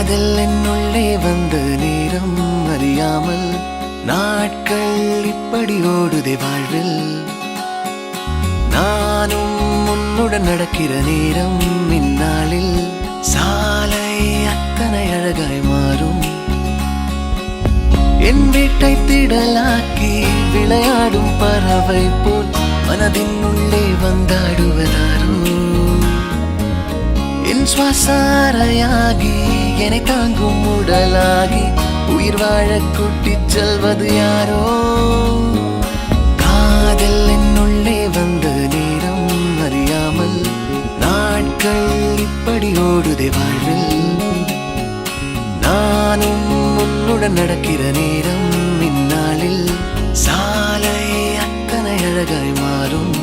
காதல் என்னுள்ளே வந்த நேரம் அறியாமல் நாட்கள் இப்படி ஓடுதே வாழ்வில். நானும் உன்னுடன் நடக்கிற நேரம் இந்நாளில் சாலை அத்தனை அழகாய் மாறும். என் வீட்டை திடலாக்கி விளையாடும் பறவை போல் மனதின் உள்ளே வந்தாடுவதாரோ. என் சுவாசாரையாகி என்னை தாங்கும் உடலாகி உயிர் வாழ கூட்டிச் செல்வது யாரோ. காதல் என்னுள்ளே வந்த நேரம் அறியாமல் நாட்கள் இப்படி ஓடுதே வாழ்வில். நானும் உன்னுடன் நடக்கிற நேரம் இந்நாளில் சாலை அத்தனை அழகாய் மாறும்.